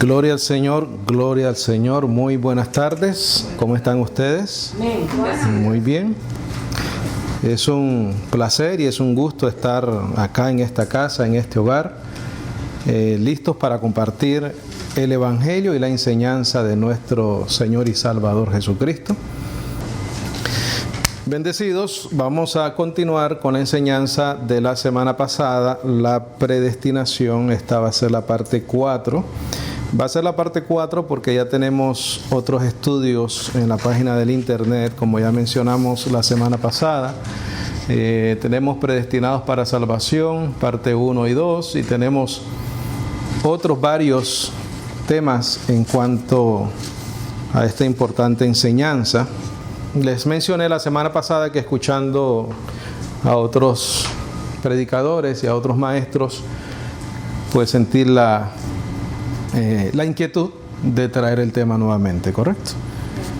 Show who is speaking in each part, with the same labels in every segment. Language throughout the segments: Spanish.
Speaker 1: Gloria al Señor, muy buenas tardes, ¿cómo están ustedes? Muy bien, es un placer y es un gusto estar acá en esta casa, en este hogar, listos para compartir el Evangelio y la enseñanza de nuestro Señor y Salvador Jesucristo. Bendecidos, vamos a continuar con la enseñanza de la semana pasada, la predestinación. Esta va a ser la parte 4. Va a ser la parte 4 porque ya tenemos otros estudios en la página del internet, como ya mencionamos la semana pasada. Tenemos predestinados para salvación, parte 1 y 2, y tenemos otros varios temas en cuanto a esta importante enseñanza. Les mencioné la semana pasada que escuchando a otros predicadores y a otros maestros, pues sentir la inquietud de traer el tema nuevamente, ¿correcto?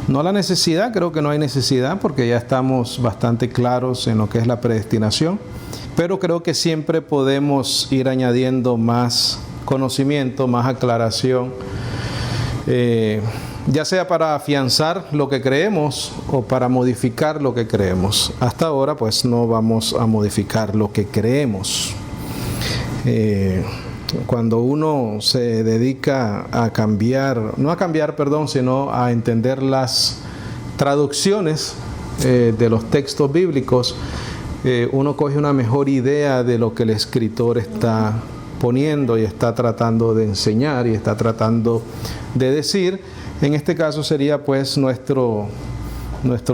Speaker 1: No la necesidad, creo que no hay necesidad porque ya estamos bastante claros en lo que es la predestinación, pero creo que siempre podemos ir añadiendo más conocimiento, más aclaración, ya sea para afianzar lo que creemos o para modificar lo que creemos. Hasta ahora pues no vamos a modificar lo que creemos. Cuando uno se dedica a sino a entender las traducciones de los textos bíblicos, uno coge una mejor idea de lo que el escritor está poniendo y está tratando de enseñar y está tratando de decir. En este caso sería pues nuestro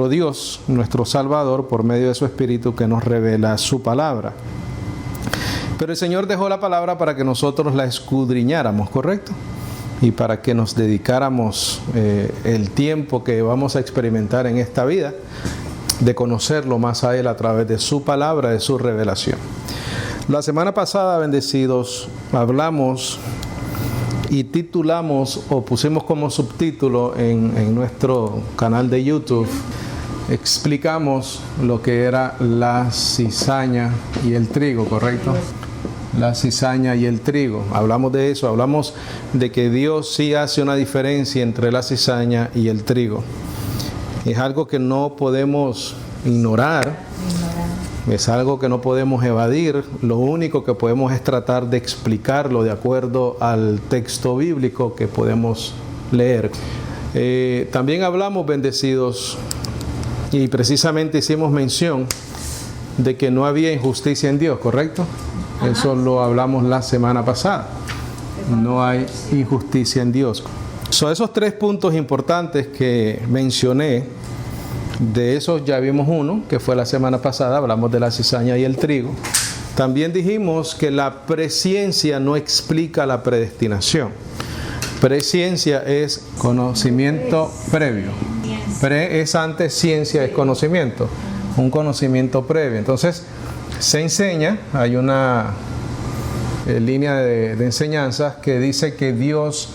Speaker 1: Dios, nuestro Salvador, por medio de su Espíritu que nos revela su palabra. Pero el Señor dejó la palabra para que nosotros la escudriñáramos, ¿correcto? Y para que nos dedicáramos el tiempo que vamos a experimentar en esta vida, de conocerlo más a Él a través de su palabra, de su revelación. La semana pasada, bendecidos, hablamos y titulamos o pusimos como subtítulo en nuestro canal de YouTube, explicamos lo que era la cizaña y el trigo, ¿correcto? La cizaña y el trigo. Hablamos de eso, hablamos de que Dios sí hace una diferencia entre la cizaña y el trigo. Es algo que no podemos ignorar, es algo que no podemos evadir. Lo único que podemos es tratar de explicarlo de acuerdo al texto bíblico que podemos leer. También hablamos, bendecidos, y precisamente hicimos mención de que no había injusticia en Dios, ¿correcto? Eso lo hablamos la semana pasada. No hay injusticia en Dios. Son esos 3 puntos importantes que mencioné. De esos ya vimos uno, que fue la semana pasada, hablamos de la cizaña y el trigo. También dijimos que la presciencia no explica la predestinación. Presciencia es conocimiento previo. Pre es antes, ciencia es conocimiento, un conocimiento previo. Entonces, se enseña, hay una línea de enseñanzas que dice que Dios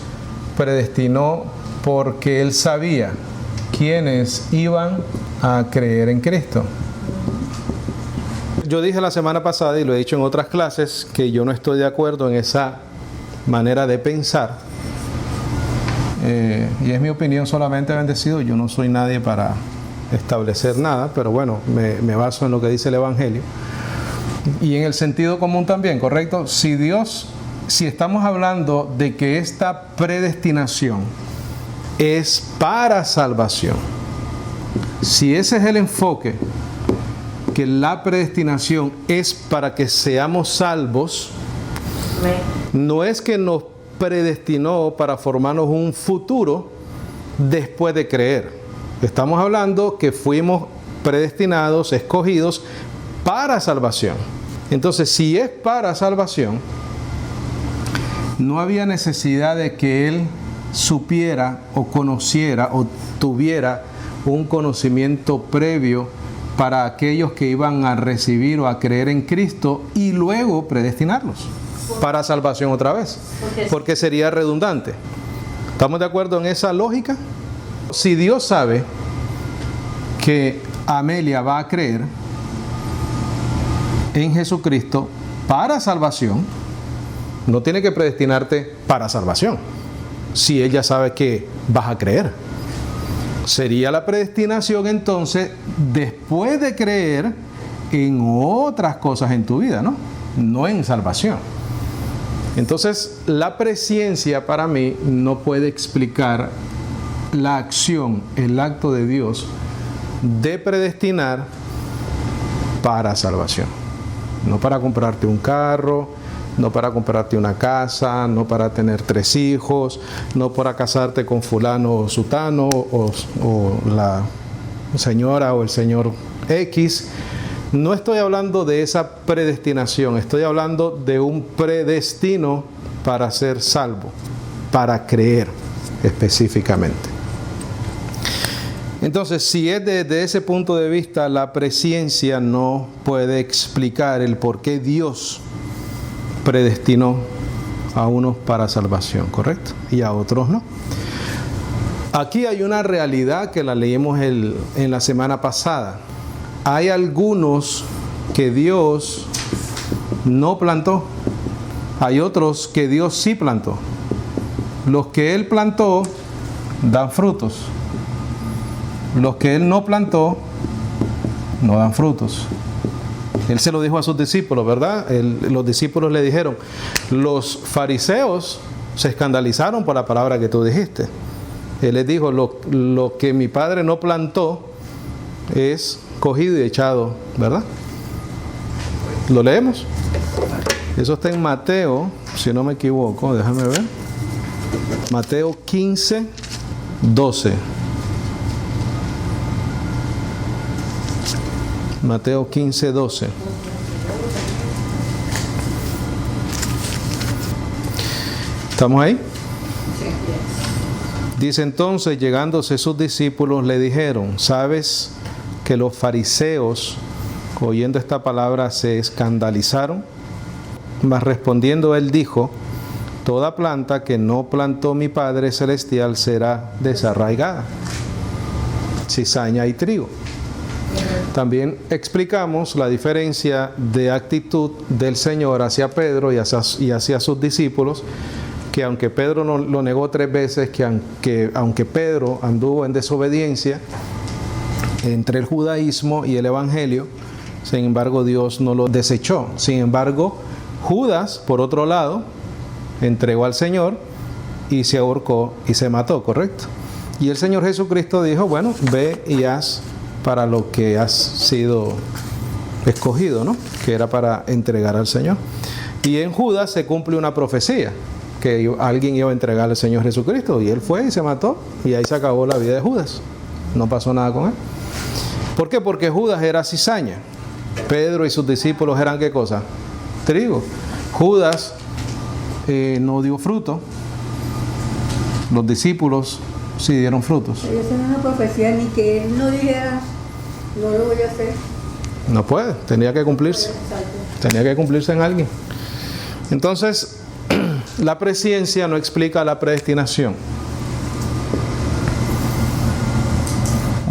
Speaker 1: predestinó porque Él sabía quiénes iban a creer en Cristo. Yo dije la semana pasada, y lo he dicho en otras clases, que yo no estoy de acuerdo en esa manera de pensar. Y es mi opinión solamente, bendecido. Yo no soy nadie para establecer nada, pero bueno, me baso en lo que dice el Evangelio. Y en el sentido común también, ¿correcto? Si estamos hablando de que esta predestinación es para salvación, si ese es el enfoque, que la predestinación es para que seamos salvos, no es que nos predestinó para formarnos un futuro después de creer. Estamos hablando que fuimos predestinados, escogidos para salvación. Entonces, si es para salvación, no había necesidad de que Él supiera o conociera o tuviera un conocimiento previo para aquellos que iban a recibir o a creer en Cristo y luego predestinarlos para salvación otra vez, porque sería redundante. ¿Estamos de acuerdo en esa lógica? Si Dios sabe que Amelia va a creer en Jesucristo para salvación, no tiene que predestinarte para salvación. si Él ya sabe que vas a creer. Sería la predestinación entonces después de creer en otras cosas en tu vida, ¿no? No en salvación. Entonces, la presciencia para mí no puede explicar la acción, el acto de Dios de predestinar para salvación. No para comprarte un carro, no para comprarte una casa, no para tener 3 hijos, no para casarte con fulano o sutano o la señora o el señor X. No estoy hablando de esa predestinación, estoy hablando de un predestino para ser salvo, para creer específicamente. Entonces, si es desde ese punto de vista, la presciencia no puede explicar el por qué Dios predestinó a unos para salvación, ¿correcto? Y a otros no. Aquí hay una realidad que la leímos en la semana pasada. Hay algunos que Dios no plantó, hay otros que Dios sí plantó. Los que Él plantó dan frutos. Los que Él no plantó no dan frutos. Él se lo dijo a sus discípulos, ¿verdad? Los discípulos le dijeron, los fariseos se escandalizaron por la palabra que tú dijiste. Él les dijo, lo que mi Padre no plantó es cogido y echado, ¿verdad? ¿Lo leemos? Eso está en Mateo, si no me equivoco, déjame ver. Mateo 15, 12. Mateo 15, 12. ¿Estamos ahí? Dice entonces, llegándose sus discípulos, le dijeron, ¿sabes que los fariseos, oyendo esta palabra, se escandalizaron? Mas respondiendo él dijo, toda planta que no plantó mi Padre Celestial será desarraigada, cizaña y trigo. También explicamos la diferencia de actitud del Señor hacia Pedro y hacia sus discípulos, que aunque Pedro lo negó 3 veces, que aunque Pedro anduvo en desobediencia entre el judaísmo y el evangelio, sin embargo Dios no lo desechó. Sin embargo, Judas, por otro lado, entregó al Señor y se ahorcó y se mató, ¿correcto? Y el Señor Jesucristo dijo, bueno, ve y haz para lo que has sido escogido, ¿no? Que era para entregar al Señor. Y en Judas se cumple una profecía, que alguien iba a entregar al Señor Jesucristo, y él fue y se mató, y ahí se acabó la vida de Judas. No pasó nada con él. ¿Por qué? Porque Judas era cizaña. Pedro y sus discípulos eran ¿qué cosa? Trigo. Judas no dio fruto. Los discípulos sí dieron frutos.
Speaker 2: Pero eso no es una profecía, ni que él no dijera, no lo voy a hacer.
Speaker 1: No puede, tenía que cumplirse. Tenía que cumplirse en alguien. Entonces, la presciencia no explica la predestinación.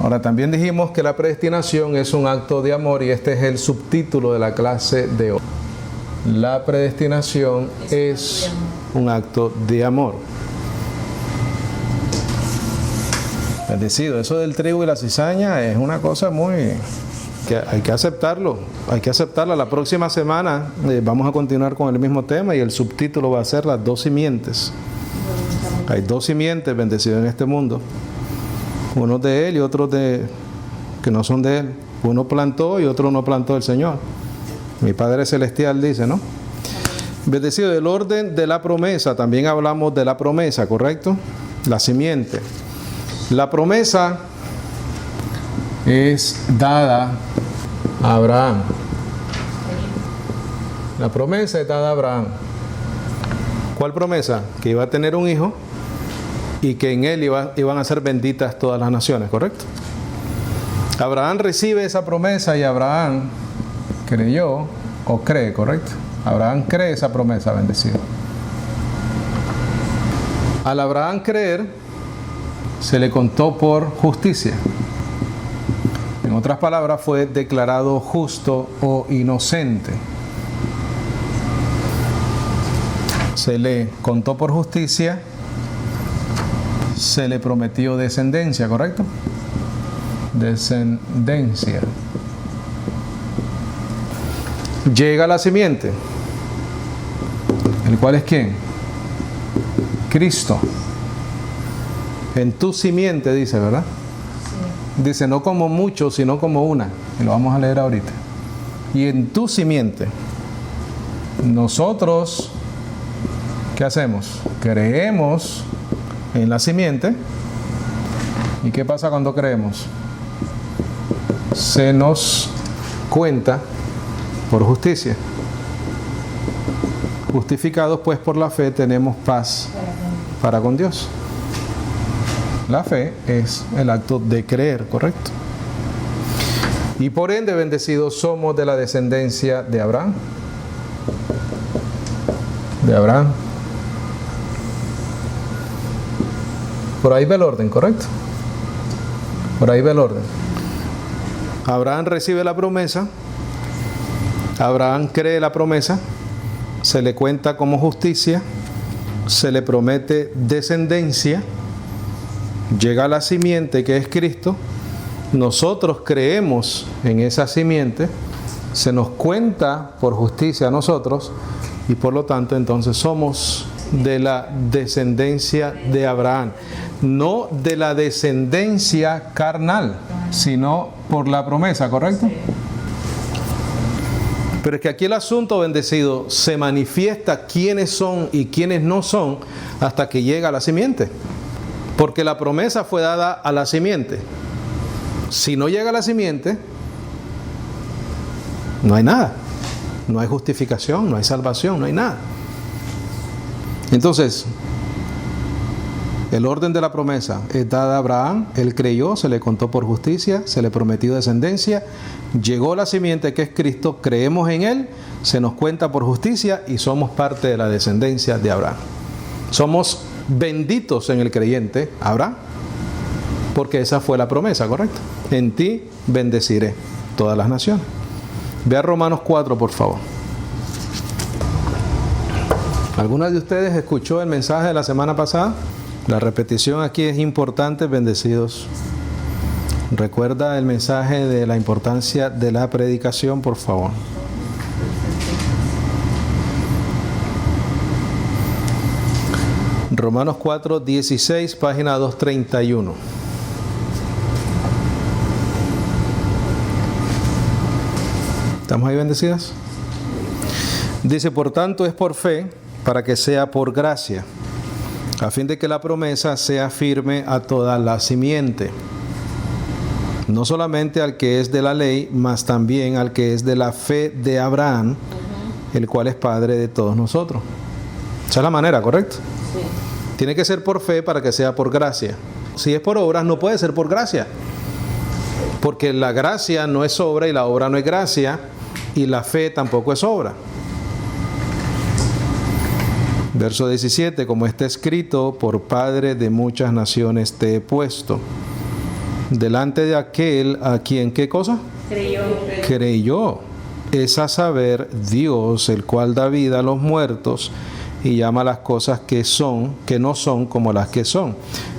Speaker 1: Ahora, también dijimos que la predestinación es un acto de amor y este es el subtítulo de la clase de hoy. La predestinación es un acto de amor. Bendecido, eso del trigo y la cizaña es una cosa muy... que hay que aceptarlo, hay que aceptarla. La próxima semana vamos a continuar con el mismo tema y el subtítulo va a ser las 2 simientes. Hay 2 simientes bendecidas en este mundo. Unos de Él y otros que no son de Él. Uno plantó y otro no plantó el Señor. Mi Padre Celestial dice, ¿no? Bendecido, del orden de la promesa. También hablamos de la promesa, ¿correcto? La simiente. La promesa es dada a Abraham. La promesa es dada a Abraham. ¿Cuál promesa? Que iba a tener un hijo y que en él iban a ser benditas todas las naciones, ¿correcto? Abraham recibe esa promesa y Abraham creyó o cree, ¿correcto? Abraham cree esa promesa, bendecido. Al Abraham creer, se le contó por justicia. En otras palabras, fue declarado justo o inocente. Se le contó por justicia se le prometió descendencia, ¿correcto? Descendencia. Llega la simiente, ¿el cual es quién? Cristo. En tu simiente dice, ¿verdad? Sí. Dice no como muchos, sino como una. Y lo vamos a leer ahorita. Y en tu simiente, nosotros, ¿qué hacemos? Creemos en la simiente. ¿Y qué pasa cuando creemos? Se nos cuenta por justicia. Justificados pues por la fe tenemos paz para con Dios. La fe es el acto de creer, ¿correcto? Y por ende bendecidos somos de la descendencia de Abraham. De Abraham. Por ahí va el orden, ¿correcto? Por ahí va el orden. Abraham recibe la promesa. Abraham cree la promesa. Se le cuenta como justicia. Se le promete descendencia. Llega la simiente que es Cristo. Nosotros creemos en esa simiente. Se nos cuenta por justicia a nosotros. Y por lo tanto entonces somos de la descendencia de Abraham. No de la descendencia carnal, sino por la promesa, ¿correcto? Pero es que aquí el asunto, bendecido, se manifiesta quiénes son y quiénes no son hasta que llega la simiente. Porque la promesa fue dada a la simiente. Si no llega la simiente, no hay nada. No hay justificación, no hay salvación, no hay nada. Entonces, el orden de la promesa es dada a Abraham. Él creyó, se le contó por justicia, se le prometió descendencia. Llegó la simiente que es Cristo, creemos en Él, se nos cuenta por justicia y somos parte de la descendencia de Abraham. Somos benditos en el creyente, Abraham, porque esa fue la promesa, ¿correcto? En ti bendeciré todas las naciones. Ve a Romanos 4, por favor. ¿Alguna de ustedes escuchó el mensaje de la semana pasada? La repetición aquí es importante, bendecidos. Recuerda el mensaje de la importancia de la predicación, por favor. Romanos 4, 16, página 231. ¿Estamos ahí, bendecidas? Dice, por tanto es por fe, para que sea por gracia, a fin de que la promesa sea firme a toda la simiente, no solamente al que es de la ley, mas también al que es de la fe de Abraham, el cual es padre de todos nosotros. Esa es la manera, ¿correcto? Sí. Tiene que ser por fe para que sea por gracia. Si es por obras, no puede ser por gracia, porque la gracia no es obra y la obra no es gracia, y la fe tampoco es obra. Verso 17, como está escrito, por padre de muchas naciones te he puesto, delante de aquel a quien, ¿qué cosa? Creyó. Es a saber, Dios, el cual da vida a los muertos y llama las cosas que no son como las que son.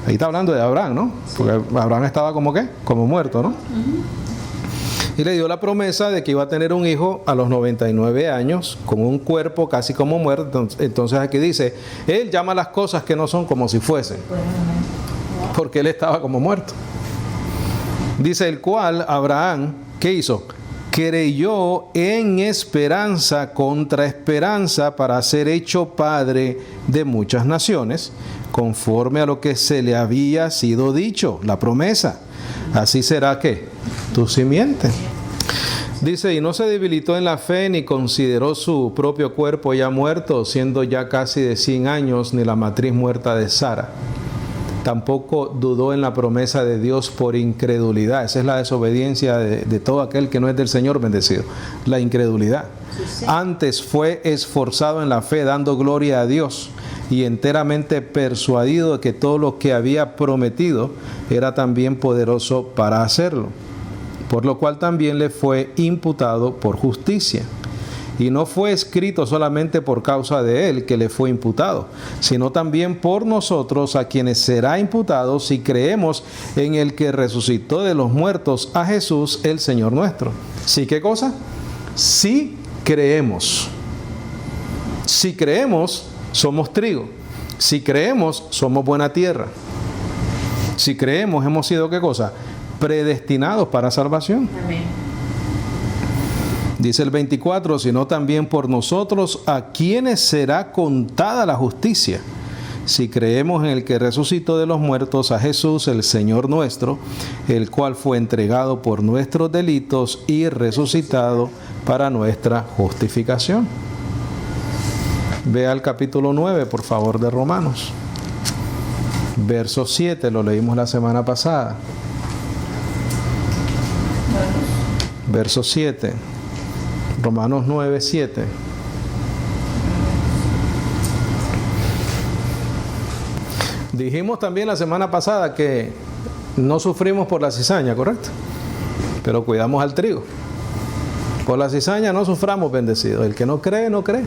Speaker 1: Ahí está hablando de Abraham, ¿no? Porque Abraham estaba como ¿qué? Como muerto, ¿no? Y le dio la promesa de que iba a tener un hijo a los 99 años, con un cuerpo casi como muerto. Entonces aquí dice, él llama las cosas que no son como si fuesen, porque él estaba como muerto. Dice, el cual Abraham, ¿qué hizo? Creyó en esperanza contra esperanza para ser hecho padre de muchas naciones, conforme a lo que se le había sido dicho, la promesa. Así será que tu simiente. Dice, y no se debilitó en la fe ni consideró su propio cuerpo ya muerto, siendo ya casi de 100 años, ni la matriz muerta de Sara. Tampoco dudó en la promesa de Dios por incredulidad. Esa es la desobediencia de todo aquel que no es del Señor, bendecido. La incredulidad. Antes fue esforzado en la fe, dando gloria a Dios, y enteramente persuadido de que todo lo que había prometido era también poderoso para hacerlo, por lo cual también le fue imputado por justicia. Y no fue escrito solamente por causa de él que le fue imputado, sino también por nosotros, a quienes será imputado si creemos en el que resucitó de los muertos, a Jesús el Señor nuestro. ¿Sí qué cosa? Si creemos. Si creemos, somos trigo. Si creemos, somos buena tierra. Si creemos, hemos sido ¿qué cosa? Predestinados para salvación.
Speaker 3: Amén.
Speaker 1: Dice el 24, sino también por nosotros, a quienes será contada la justicia, si creemos en el que resucitó de los muertos, a Jesús el Señor nuestro, el cual fue entregado por nuestros delitos y resucitado para nuestra justificación. Vea el capítulo 9, por favor, de Romanos. Verso 7, lo leímos la semana pasada. Verso 7. Romanos 9, 7. Dijimos también la semana pasada que no sufrimos por la cizaña, ¿correcto? Pero cuidamos al trigo. Por la cizaña no suframos, bendecidos. El que no cree, no cree.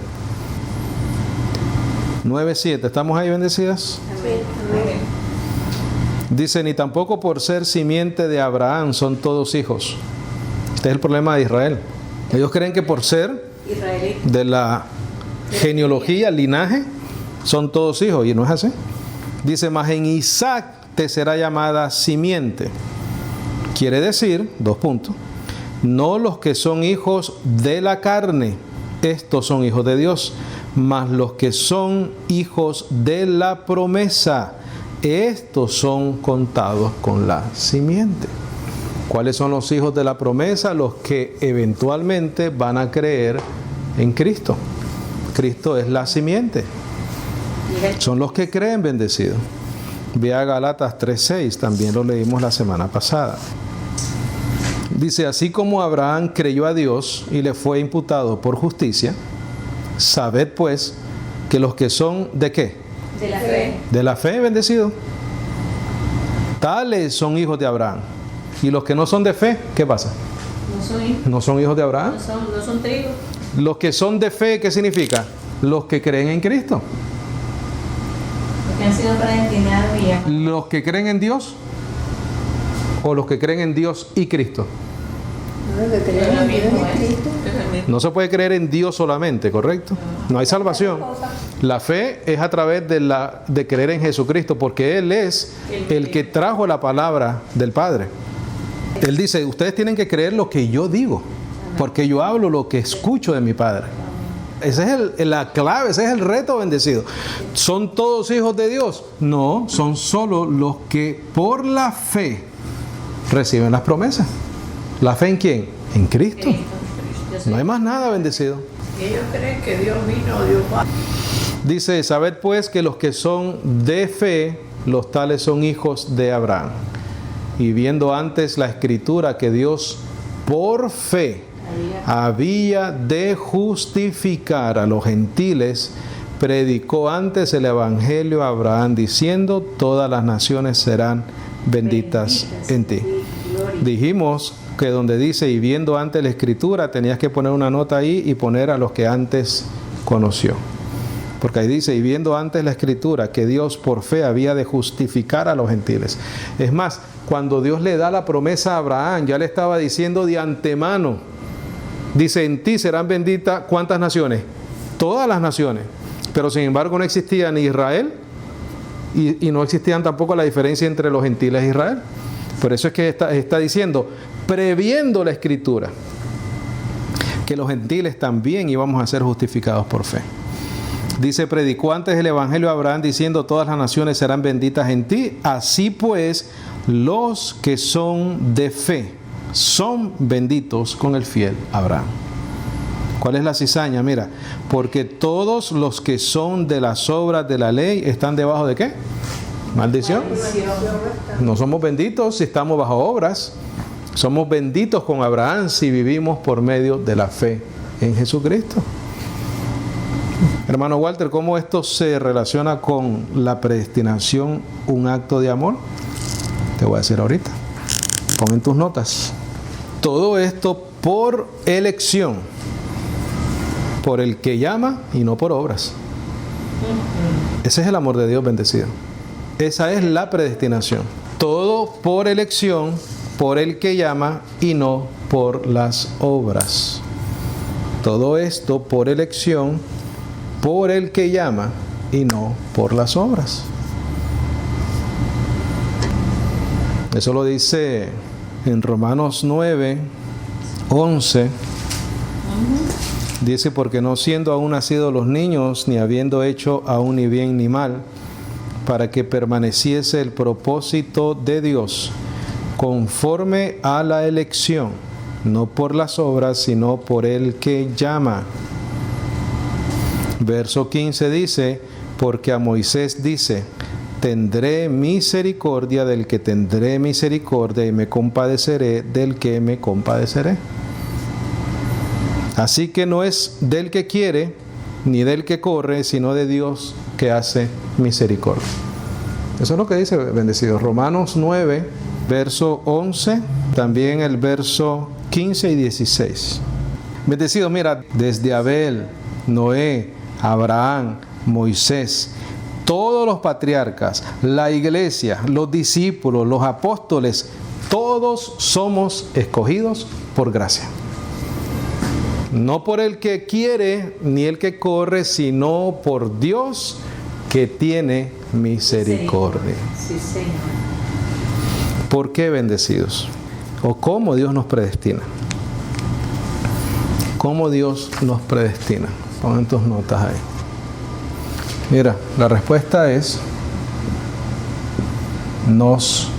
Speaker 1: 9:7. ¿Estamos ahí, bendecidas?
Speaker 3: Amén.
Speaker 1: Dice, ni tampoco por ser simiente de Abraham son todos hijos. Este es el problema de Israel. Ellos creen que por ser
Speaker 3: Israelita.
Speaker 1: de la genealogía, linaje, son todos hijos, y no es así. Dice, mas en Isaac te será llamada simiente. Quiere decir, 2 puntos, no los que son hijos de la carne, estos son hijos de Dios, mas los que son hijos de la promesa, estos son contados con la simiente. ¿Cuáles son los hijos de la promesa? Los que eventualmente van a creer en Cristo. Cristo es la simiente. Son los que creen, bendecidos. Ve a Galatas 3:6, también lo leímos la semana pasada. Dice, así como Abraham creyó a Dios y le fue imputado por justicia, sabed pues que los que son ¿de qué?
Speaker 3: De la fe.
Speaker 1: De la fe, bendecido. Tales son hijos de Abraham. Y los que no son de fe, ¿qué pasa?
Speaker 3: No son hijos.
Speaker 1: ¿No son hijos de Abraham?
Speaker 3: No son trigo.
Speaker 1: Los que son de fe, ¿qué significa? Los que creen en Cristo.
Speaker 3: Los que han sido predestinados y llamados.
Speaker 1: Los que creen en Dios o los que creen en Dios y Cristo.
Speaker 2: No, que creemos en Dios y Cristo.
Speaker 1: No se puede creer en Dios solamente, ¿correcto? No hay salvación. La fe es a través de creer en Jesucristo, porque Él es el que trajo la palabra del Padre. Él dice, ustedes tienen que creer lo que yo digo, porque yo hablo lo que escucho de mi Padre. Esa es la clave, ese es el reto, bendecido. ¿Son todos hijos de Dios? No, son solo los que por la fe reciben las promesas. ¿La fe en quién? En Cristo. No hay más nada, bendecido.
Speaker 4: Ellos creen que Dios vino, Dios va.
Speaker 1: Dice, sabed pues que los que son de fe, los tales son hijos de Abraham. Y viendo antes la escritura que Dios por fe había de justificar a los gentiles, predicó antes el evangelio a Abraham diciendo, todas las naciones serán benditas en ti. Dijimos que donde dice y viendo antes la escritura, tenías que poner una nota ahí y poner a los que antes conoció. Porque ahí dice, y viendo antes la escritura, que Dios por fe había de justificar a los gentiles. Es más, cuando Dios le da la promesa a Abraham, ya le estaba diciendo de antemano, dice, en ti serán benditas, ¿cuántas naciones? Todas las naciones. Pero sin embargo no existía ni Israel y no existían tampoco la diferencia entre los gentiles e Israel. Por eso es que está diciendo, previendo la escritura, que los gentiles también íbamos a ser justificados por fe. Dice, predicó antes el evangelio a Abraham diciendo, todas las naciones serán benditas en ti. Así pues, los que son de fe son benditos con el fiel Abraham. ¿Cuál es la cizaña? Mira, porque todos los que son de las obras de la ley están debajo de ¿qué? Maldición. No somos benditos si estamos bajo obras. Somos benditos con Abraham si vivimos por medio de la fe en Jesucristo. Hermano Walter, ¿cómo esto se relaciona con la predestinación, un acto de amor? Te voy a decir ahorita. Pon en tus notas. Todo esto por elección. por el que llama y no por obras. Ese es el amor de Dios, bendecido. Esa es la predestinación. Todo por elección, por el que llama y no por las obras. Todo esto por elección, por el que llama y no por las obras. Eso lo dice en Romanos 9, 11. Dice, porque no siendo aún nacidos los niños, ni habiendo hecho aún ni bien ni mal, para que permaneciese el propósito de Dios, conforme a la elección, no por las obras, sino por el que llama. Verso 15 dice, porque a Moisés dice, tendré misericordia del que tendré misericordia y me compadeceré del que me compadeceré. Así que no es del que quiere ni del que corre, sino de Dios que hace misericordia. Eso es lo que dice, bendecido. Romanos 9, verso 11, también el verso 15 y 16. Bendecido, mira, desde Abel, Noé, Abraham, Moisés, todos los patriarcas, la iglesia, los discípulos, los apóstoles, todos somos escogidos por gracia. No por el que quiere ni el que corre, sino por Dios que tiene misericordia.
Speaker 3: Sí, Señor.
Speaker 1: ¿Por qué, bendecidos? ¿O cómo Dios nos predestina? ¿Cómo Dios nos predestina? Pon tus notas ahí. Mira, la respuesta es: nos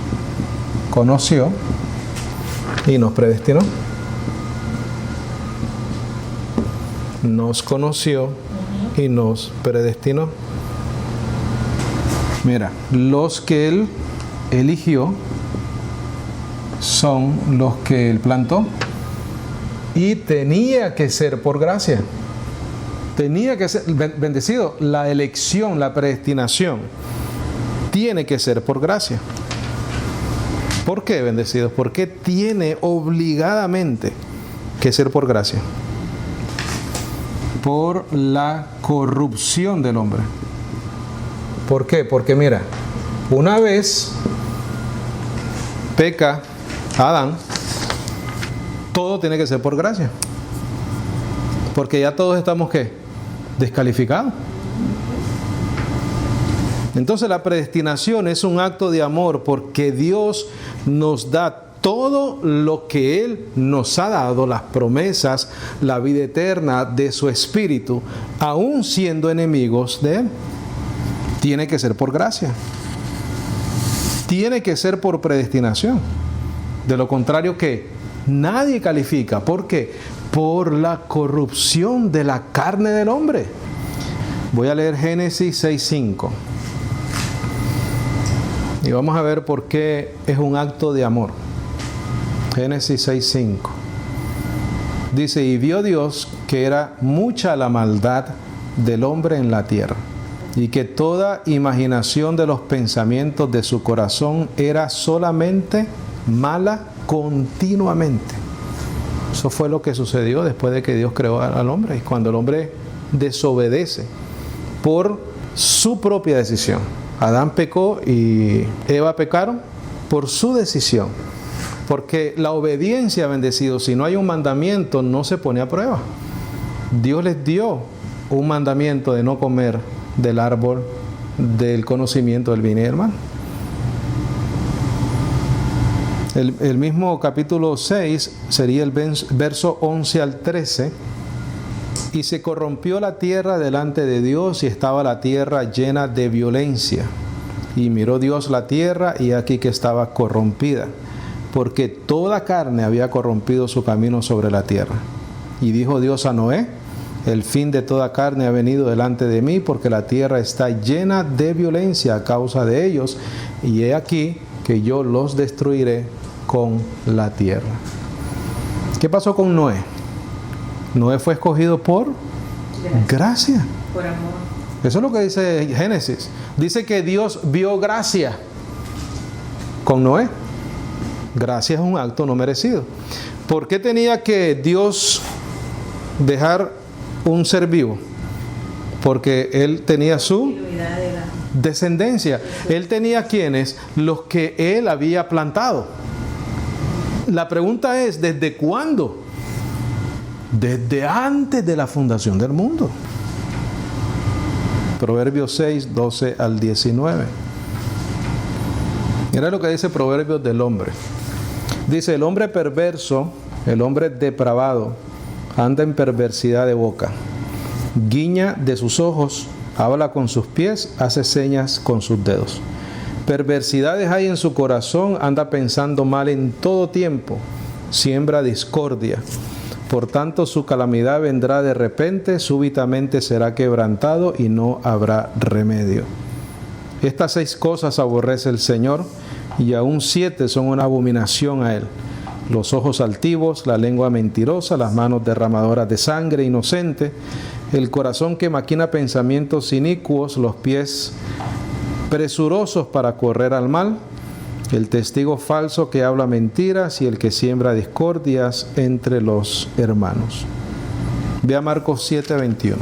Speaker 1: conoció y nos predestinó. Nos conoció y nos predestinó. Mira, los que Él eligió son los que Él plantó. Y tenía que ser por gracia. Tenía que ser, bendecido, la elección, la predestinación, tiene que ser por gracia. ¿Por qué, bendecidos? Porque tiene obligadamente que ser por gracia. Por la corrupción del hombre. ¿Por qué? Porque mira, una vez peca Adán, todo tiene que ser por gracia. Porque ya todos estamos, ¿qué? Descalificados. Entonces la predestinación es un acto de amor porque Dios nos da todo lo que Él nos ha dado, las promesas, la vida eterna de su Espíritu, aún siendo enemigos de Él. Tiene que ser por gracia. Tiene que ser por predestinación. De lo contrario, ¿qué? Nadie califica. ¿Por qué? Por la corrupción de la carne del hombre. Voy a leer Génesis 6:5. Y vamos a ver por qué es un acto de amor. Génesis 6:5. Dice, y vio Dios que era mucha la maldad del hombre en la tierra, y que toda imaginación de los pensamientos de su corazón era solamente mala continuamente. Eso fue lo que sucedió después de que Dios creó al hombre. Y cuando el hombre desobedece por su propia decisión. Adán pecó y Eva pecaron por su decisión. Porque la obediencia, bendecido, si no hay un mandamiento, no se pone a prueba. Dios les dio un mandamiento de no comer del árbol del conocimiento del bien y del mal. El mismo capítulo 6 sería el verso 11 al 13. Y se corrompió la tierra delante de Dios y estaba la tierra llena de violencia. Y miró Dios la tierra y aquí que estaba corrompida, porque toda carne había corrompido su camino sobre la tierra. Y dijo Dios a Noé, el fin de toda carne ha venido delante de mí, porque la tierra está llena de violencia a causa de ellos, y he aquí que yo los destruiré con la tierra. ¿Qué pasó con Noé? Noé fue escogido por gracia.
Speaker 3: Por amor.
Speaker 1: Eso es lo que dice Génesis. Dice que Dios vio gracia con Noé. Gracia es un acto no merecido. ¿Por qué tenía que Dios dejar un ser vivo, porque él tenía su
Speaker 3: continuidad de la...
Speaker 1: descendencia. Él tenía quienes, los que él había plantado. La pregunta es, ¿desde cuándo? Desde antes de la fundación del mundo. Proverbios 6, 12 al 19. Mira lo que dice Proverbios del hombre. Dice, el hombre perverso, el hombre depravado, anda en perversidad de boca, guiña de sus ojos, habla con sus pies, hace señas con sus dedos. Perversidades hay en su corazón, anda pensando mal en todo tiempo, siembra discordia. Por tanto, su calamidad vendrá de repente, súbitamente será quebrantado y no habrá remedio. Estas 6 cosas aborrece el Señor, y aún 7 son una abominación a Él: los ojos altivos, la lengua mentirosa, las manos derramadoras de sangre inocente, el corazón que maquina pensamientos inicuos, los pies presurosos para correr al mal, el testigo falso que habla mentiras y el que siembra discordias entre los hermanos. Vea Marcos 7:21.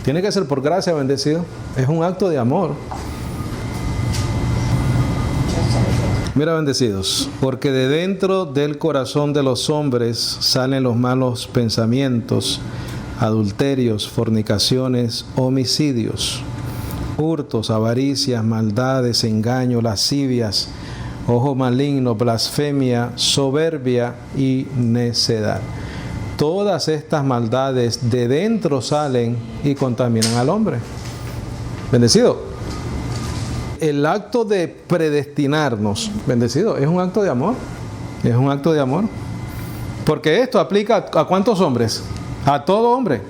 Speaker 1: Tiene que ser por gracia, bendecido. Es un acto de amor. Mira, bendecidos, porque de dentro del corazón de los hombres salen los malos pensamientos, adulterios, fornicaciones, homicidios, hurtos, avaricias, maldades, engaños, lascivias, ojo maligno, blasfemia, soberbia y necedad. Todas estas maldades de dentro salen y contaminan al hombre. Bendecido. El acto de predestinarnos, bendecido, es un acto de amor. Es un acto de amor. Porque esto aplica ¿a cuántos hombres? A todo hombre,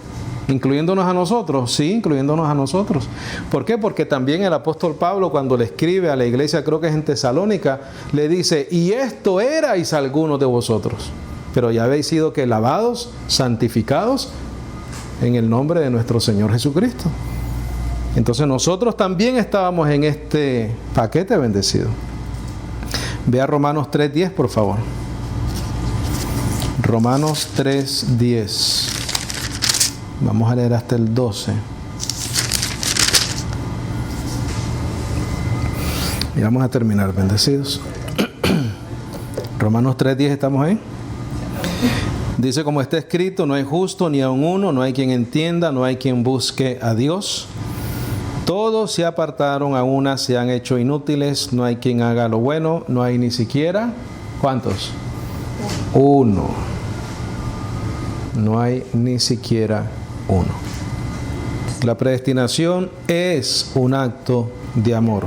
Speaker 1: incluyéndonos a nosotros. Sí, incluyéndonos a nosotros. ¿Por qué? Porque también el apóstol Pablo, cuando le escribe a la iglesia, creo que es en Tesalónica, le dice, y esto erais algunos de vosotros, pero ya habéis sido que lavados, santificados en el nombre de nuestro Señor Jesucristo. Entonces nosotros también estábamos en este paquete bendecido. Vea Romanos 3:10, por favor. Romanos 3:10. Vamos a leer hasta el 12. Y vamos a terminar, bendecidos. Romanos 3:10, ¿estamos ahí? Dice, como está escrito, no hay justo ni aun uno, no hay quien entienda, no hay quien busque a Dios. Todos se apartaron, a una se han hecho inútiles, no hay quien haga lo bueno, no hay ni siquiera, ¿cuántos? Uno. No hay ni siquiera uno. La predestinación es un acto de amor.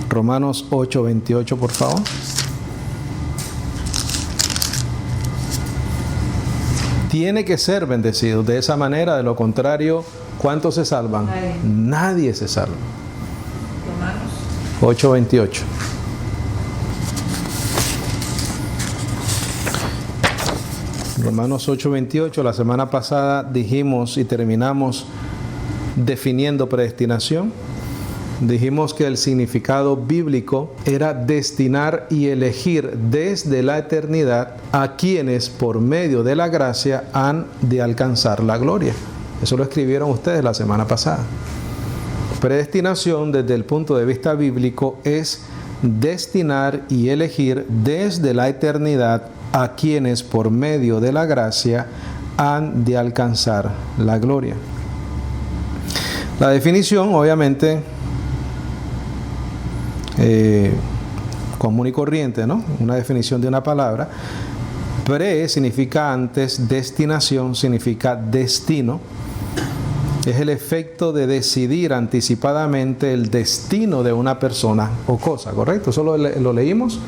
Speaker 1: Romanos 8:28, por favor. Tiene que ser bendecido de esa manera, de lo contrario, ¿cuántos se salvan? Nadie se salva.
Speaker 4: Romanos
Speaker 1: 8:28. Romanos 8:28. La semana pasada dijimos y terminamos definiendo predestinación. Dijimos que el significado bíblico era destinar y elegir desde la eternidad a quienes por medio de la gracia han de alcanzar la gloria. Eso lo escribieron ustedes la semana pasada. Predestinación desde el punto de vista bíblico es destinar y elegir desde la eternidad a quienes por medio de la gracia han de alcanzar la gloria. La definición, obviamente, común y corriente, ¿no? Una definición de una palabra. Pre significa antes, destinación significa destino. Es el efecto de decidir anticipadamente el destino de una persona o cosa, ¿correcto? Eso lo leímos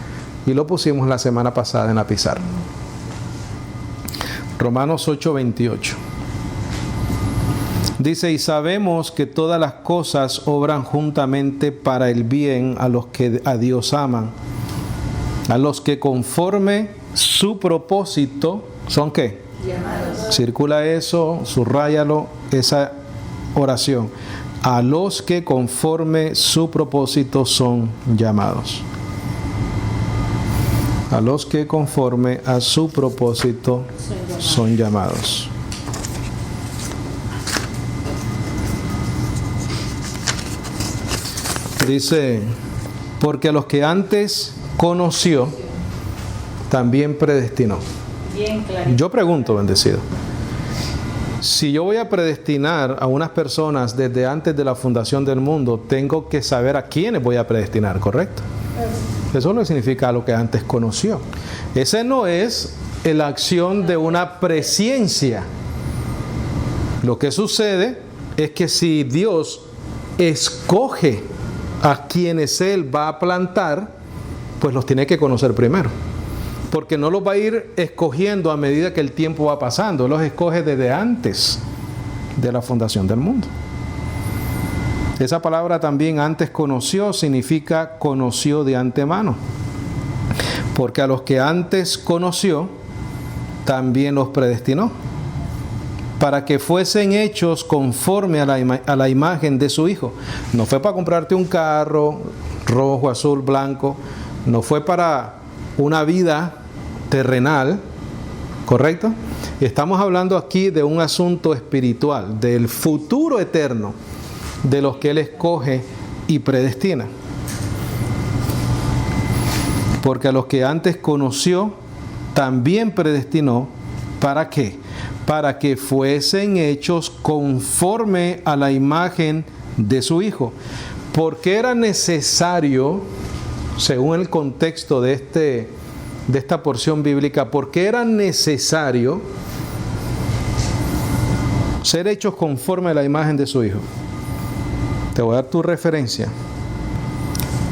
Speaker 1: y lo pusimos la semana pasada en la pizarra. Romanos 8:28. Dice, y sabemos que todas las cosas obran juntamente para el bien a los que a Dios aman, a los que conforme su propósito, ¿son qué?
Speaker 3: Llamados.
Speaker 1: Circula eso, subráyalo, esa oración. A los que conforme su propósito son llamados. A los que conforme a su propósito son llamados. Dice, porque a los que antes conoció, también predestinó.
Speaker 3: Bien clarito.
Speaker 1: Yo pregunto, bendecido, si yo voy a predestinar a unas personas desde antes de la fundación del mundo, tengo que saber a quiénes voy a predestinar, ¿correcto? Eso no significa lo que antes conoció. Ese no es la acción de una presciencia. Lo que sucede es que si Dios escoge a quienes Él va a plantar, pues los tiene que conocer primero. Porque no los va a ir escogiendo a medida que el tiempo va pasando. Él los escoge desde antes de la fundación del mundo. Esa palabra también, antes conoció, significa conoció de antemano. Porque a los que antes conoció, también los predestinó, para que fuesen hechos conforme a la imagen de su Hijo. No fue para comprarte un carro rojo, azul, blanco. No fue para una vida terrenal, ¿correcto? Estamos hablando aquí de un asunto espiritual, del futuro eterno de los que Él escoge y predestina. Porque a los que antes conoció, también predestinó. ¿Para qué? Para que fuesen hechos conforme a la imagen de su Hijo. Porque era necesario, según el contexto de esta porción bíblica, porque era necesario ser hechos conforme a la imagen de su Hijo. Te voy a dar tu referencia.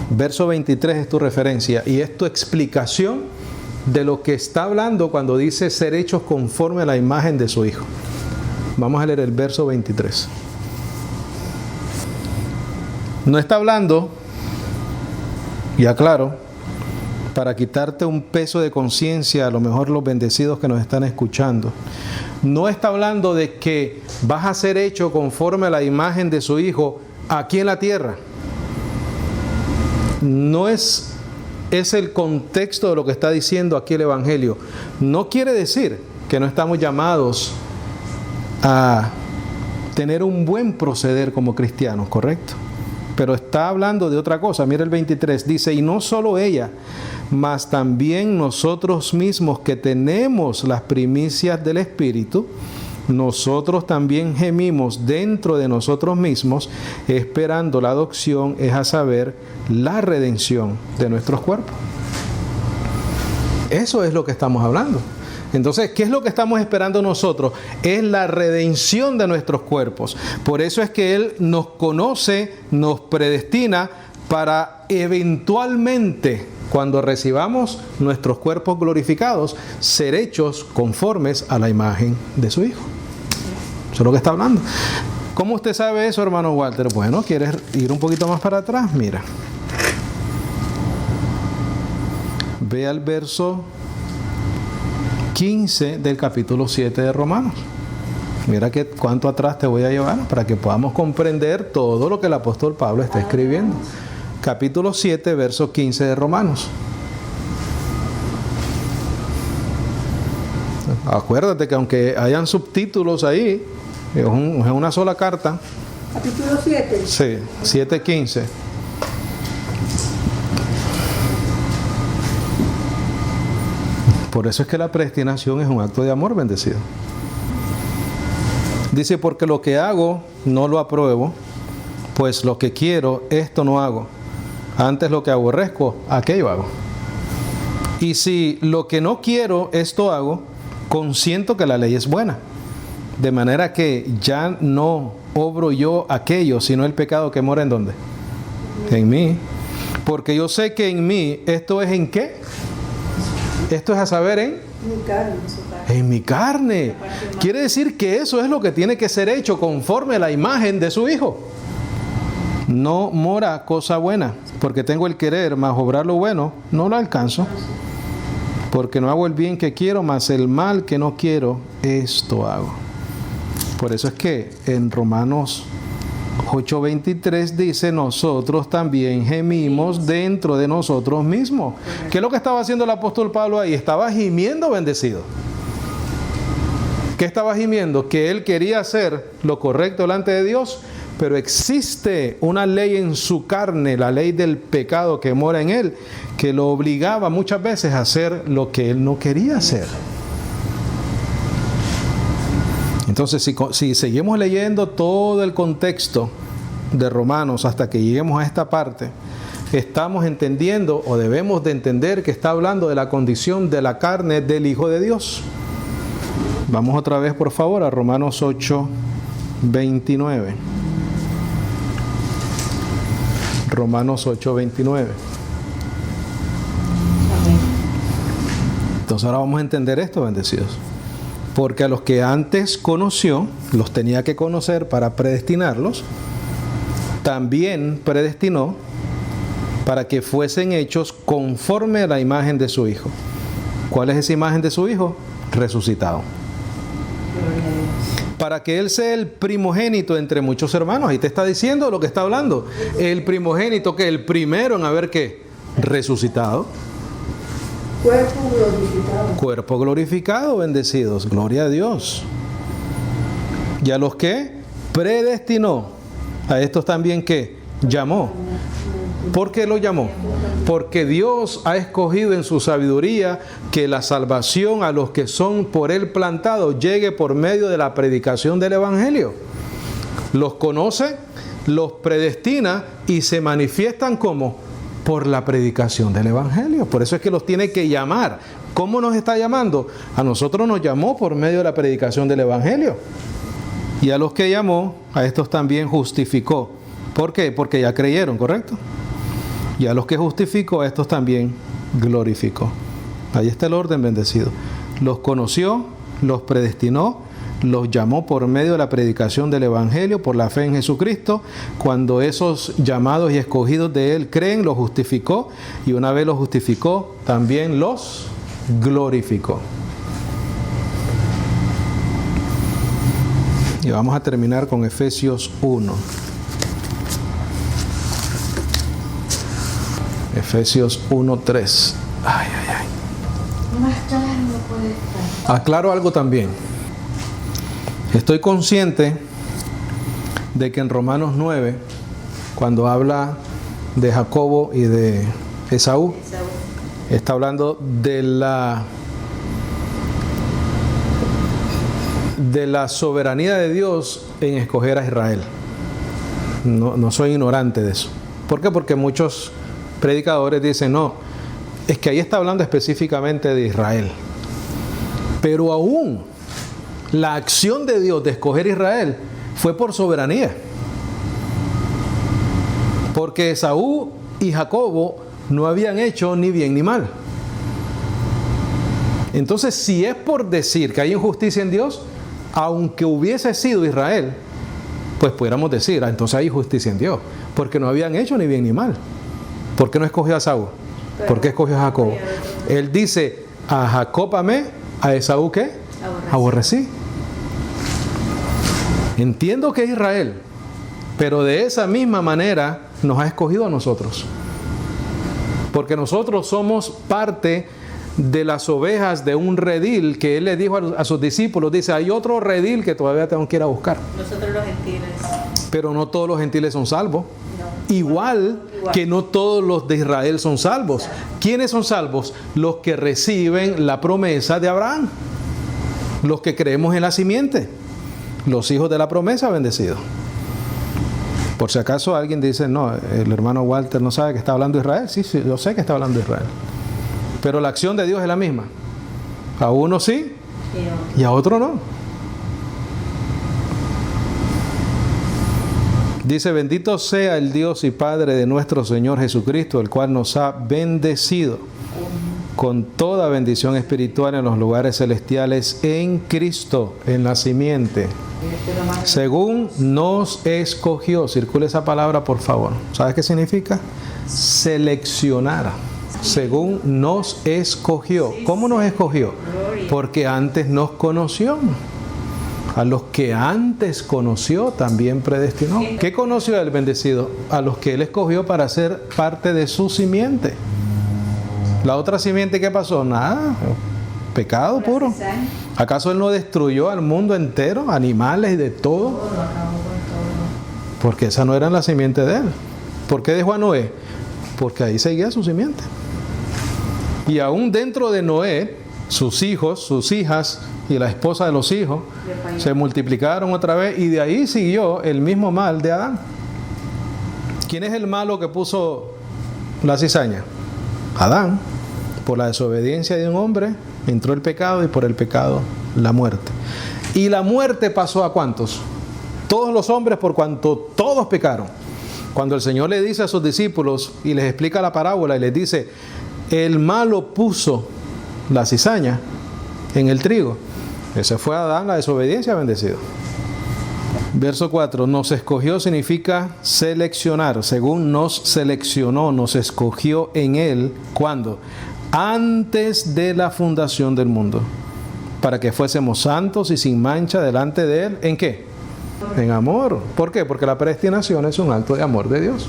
Speaker 1: Verso 23 es tu referencia y es tu explicación de lo que está hablando cuando dice ser hechos conforme a la imagen de su Hijo. Vamos a leer el verso 23. No está hablando, y aclaro, para quitarte un peso de conciencia, a lo mejor los bendecidos que nos están escuchando. No está hablando de que vas a ser hecho conforme a la imagen de su Hijo aquí en la tierra. No es el contexto de lo que está diciendo aquí el Evangelio. No quiere decir que no estamos llamados a tener un buen proceder como cristianos, ¿correcto? Pero está hablando de otra cosa. Mira el 23, dice, y no solo ella, mas también nosotros mismos que tenemos las primicias del Espíritu, nosotros también gemimos dentro de nosotros mismos, esperando la adopción, es a saber, la redención de nuestros cuerpos. Eso es lo que estamos hablando. Entonces, ¿qué es lo que estamos esperando nosotros? Es la redención de nuestros cuerpos. Por eso es que Él nos conoce, nos predestina para eventualmente, cuando recibamos nuestros cuerpos glorificados, ser hechos conformes a la imagen de su Hijo. Eso es lo que está hablando. ¿Cómo usted sabe eso, hermano Walter? Bueno, ¿quieres ir un poquito más para atrás? Mira. Ve al verso 15 del capítulo 7 de Romanos. Mira cuánto atrás te voy a llevar para que podamos comprender todo lo que el apóstol Pablo está escribiendo. Capítulo 7, verso 15 de Romanos. Acuérdate que aunque hayan subtítulos ahí, es una sola carta.
Speaker 2: Capítulo 7.
Speaker 1: Sí, 7:15. Por eso es que la predestinación es un acto de amor, bendecido. Dice, porque lo que hago no lo apruebo, pues lo que quiero, esto no hago. Antes lo que aborrezco, aquello hago. Y si lo que no quiero, esto hago, consiento que la ley es buena. De manera que ya no obro yo aquello, sino el pecado que mora ¿en dónde? En mí. Porque yo sé que en mí, ¿esto es en qué? Esto es a saber en
Speaker 2: Mi carne.
Speaker 1: en mi carne. Quiere decir que eso es lo que tiene que ser hecho conforme a la imagen de su Hijo. No mora cosa buena, porque tengo el querer, mas obrar lo bueno, no lo alcanzo. Porque no hago el bien que quiero, mas el mal que no quiero, esto hago. Por eso es que en Romanos 8:23 dice, nosotros también gemimos dentro de nosotros mismos. ¿Qué es lo que estaba haciendo el apóstol Pablo ahí? Estaba gimiendo bendecido. ¿Qué estaba gimiendo? Que él quería hacer lo correcto delante de Dios, pero existe una ley en su carne, la ley del pecado que mora en él, que lo obligaba muchas veces a hacer lo que él no quería hacer. Entonces, si seguimos leyendo todo el contexto de Romanos hasta que lleguemos a esta parte, estamos entendiendo o debemos de entender que está hablando de la condición de la carne del Hijo de Dios. Vamos otra vez, por favor, a Romanos 8:29. Romanos 8:29. Entonces ahora vamos a entender esto, bendecidos. Porque a los que antes conoció, los tenía que conocer para predestinarlos, también predestinó para que fuesen hechos conforme a la imagen de su Hijo. ¿Cuál es esa imagen de su Hijo? Resucitado. Para que Él sea el primogénito entre muchos hermanos. Ahí te está diciendo lo que está hablando. El primogénito, que el primero en haber ¿qué? Resucitado.
Speaker 2: Cuerpo glorificado.
Speaker 1: Cuerpo glorificado, bendecidos. Gloria a Dios. Y a los que predestinó, a estos también que llamó. ¿Por qué lo llamó? Porque Dios ha escogido en su sabiduría que la salvación a los que son por Él plantados llegue por medio de la predicación del Evangelio. Los conoce, los predestina y se manifiestan como por la predicación del Evangelio. Por eso es que los tiene que llamar. ¿Cómo nos está llamando? A nosotros nos llamó por medio de la predicación del Evangelio. Y a los que llamó, a estos también justificó. ¿Por qué? Porque ya creyeron, ¿correcto? Y a los que justificó, a estos también glorificó. Ahí está el orden, bendecido. Los conoció, los predestinó, los llamó por medio de la predicación del Evangelio, por la fe en Jesucristo. Cuando esos llamados y escogidos de Él creen, los justificó. Y una vez los justificó, también los glorificó. Y vamos a terminar con Efesios 1. Efesios 1:3. Ay, ay, ay.
Speaker 3: Más claro no puede estar.
Speaker 1: Aclaro algo también. Estoy consciente de que en Romanos 9, cuando habla de Jacobo y de Esaú, está hablando de la soberanía de Dios en escoger a Israel. No soy ignorante de eso. ¿Por qué? Porque muchos predicadores dicen, no, es que ahí está hablando específicamente de Israel. Pero aún la acción de Dios de escoger a Israel fue por soberanía. Porque Esaú y Jacobo no habían hecho ni bien ni mal. Entonces, si es por decir que hay injusticia en Dios, aunque hubiese sido Israel, pues pudiéramos decir, entonces hay justicia en Dios, porque no habían hecho ni bien ni mal. ¿Por qué no escogió a Esaú? ¿Por qué escogió a Jacob? Él dice, a Jacob amé, a Esaú ¿qué? Aborrecí. Entiendo que es Israel, pero de esa misma manera nos ha escogido a nosotros. Porque nosotros somos parte de las ovejas de un redil que Él le dijo a sus discípulos. Dice, hay otro redil que todavía tengo que ir a buscar.
Speaker 3: Nosotros los gentiles.
Speaker 1: Pero no todos los gentiles son salvos. Igual que no todos los de Israel son salvos. ¿Quiénes son salvos? Los que reciben la promesa de Abraham. Los que creemos en la simiente. Los hijos de la promesa bendecidos. Por si acaso alguien dice, no, el hermano Walter no sabe que está hablando de Israel. Sí, yo sé que está hablando de Israel. Pero la acción de Dios es la misma. A uno sí y a otro no. Dice, bendito sea el Dios y Padre de nuestro Señor Jesucristo, el cual nos ha bendecido con toda bendición espiritual en los lugares celestiales en Cristo, en la simiente, según nos escogió. Circule esa palabra, por favor. ¿Sabes qué significa? Seleccionar. Según nos escogió. ¿Cómo nos escogió? Porque antes nos conoció. A los que antes conoció, también predestinó. ¿Qué conoció el bendecido? A los que Él escogió para ser parte de su simiente. La otra simiente, ¿qué pasó? Nada, pecado puro. ¿Acaso Él no destruyó al mundo entero, animales y de todo? Porque esa no era la simiente de Él. ¿Por qué dejó a Noé? Porque ahí seguía su simiente. Y aún dentro de Noé, sus hijos, sus hijas y la esposa de los hijos se multiplicaron otra vez, y de ahí siguió el mismo mal de Adán. ¿Quién es el malo que puso la cizaña? Adán. Por la desobediencia de un hombre entró el pecado, y por el pecado la muerte. ¿Y la muerte pasó a cuántos? Todos los hombres, por cuanto todos pecaron. Cuando el Señor le dice a sus discípulos y les explica la parábola y les dice: el malo puso la cizaña en el trigo. Ese fue Adán, la desobediencia, bendecido. Verso 4, nos escogió significa seleccionar. Según nos seleccionó, nos escogió en Él. ¿Cuándo? Antes de la fundación del mundo, para que fuésemos santos y sin mancha delante de Él. ¿En qué? En amor. ¿Por qué? Porque la predestinación es un acto de amor de Dios.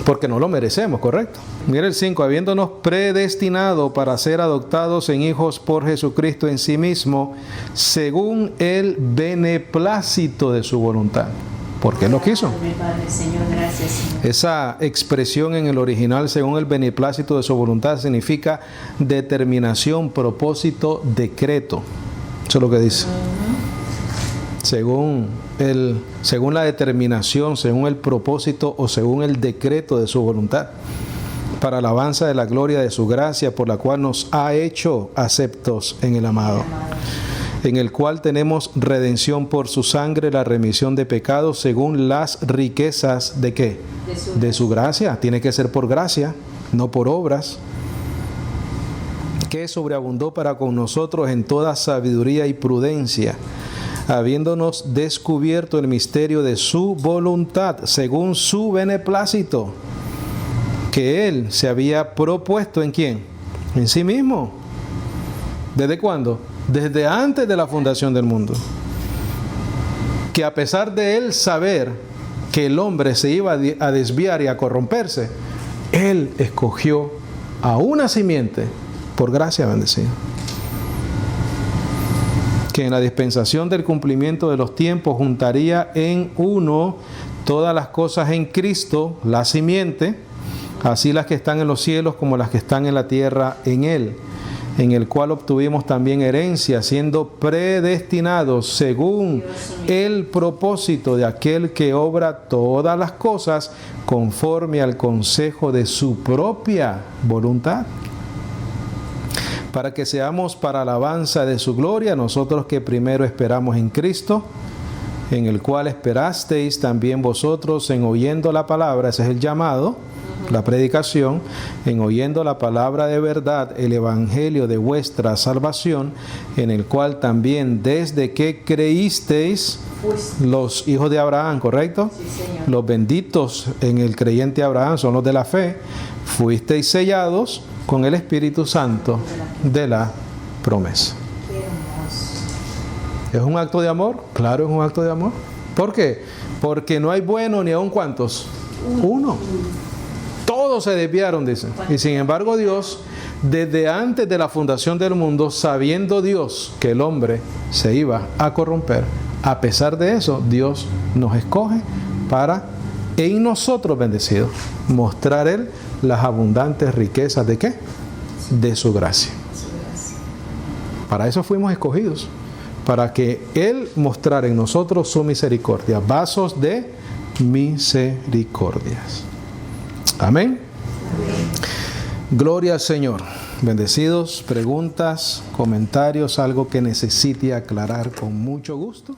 Speaker 1: Porque no lo merecemos, ¿correcto? Mira el 5, habiéndonos predestinado para ser adoptados en hijos por Jesucristo en sí mismo, según el beneplácito de su voluntad. Porque Él lo quiso. Esa expresión en el original, según el beneplácito de su voluntad, significa determinación, propósito, decreto. Eso es lo que dice. Según la determinación, según el propósito o según el decreto de su voluntad, para alabanza de la gloria de su gracia, por la cual nos ha hecho aceptos en el amado, en el cual tenemos redención por su sangre, la remisión de pecados, según las riquezas ¿de qué? De su gracia. Tiene que ser por gracia, no por obras, que sobreabundó para con nosotros en toda sabiduría y prudencia, habiéndonos descubierto el misterio de su voluntad, según su beneplácito, que Él se había propuesto ¿en quién? En sí mismo. ¿Desde cuándo? Desde antes de la fundación del mundo. Que a pesar de Él saber que el hombre se iba a desviar y a corromperse, Él escogió a una simiente por gracia, bendecido, que en la dispensación del cumplimiento de los tiempos juntaría en uno todas las cosas en Cristo, la simiente, así las que están en los cielos como las que están en la tierra en Él, en el cual obtuvimos también herencia, siendo predestinados según el propósito de aquel que obra todas las cosas conforme al consejo de su propia voluntad, para que seamos para alabanza de su gloria, nosotros que primero esperamos en Cristo, en el cual esperasteis también vosotros en oyendo la palabra. Ese es el llamado, la predicación, en oyendo la palabra de verdad, el evangelio de vuestra salvación, en el cual también desde que creísteis, los hijos de Abraham, ¿correcto?
Speaker 3: Sí, Señor.
Speaker 1: Los benditos en el creyente Abraham son los de la fe, fuisteis sellados con el Espíritu Santo de la promesa. ¿Es un acto de amor? Claro, es un acto de amor. ¿Por qué? Porque no hay bueno ni aun cuantos. Uno. Todos se desviaron, dicen. Y sin embargo Dios, desde antes de la fundación del mundo, sabiendo Dios que el hombre se iba a corromper, a pesar de eso, Dios nos escoge para, en nosotros bendecidos, mostrar Él las abundantes riquezas ¿de qué? De su gracia. Para eso fuimos escogidos, para que Él mostrara en nosotros su misericordia, vasos de misericordias. Amén. Gloria al Señor. Bendecidos, preguntas, comentarios, algo que necesite aclarar con mucho gusto.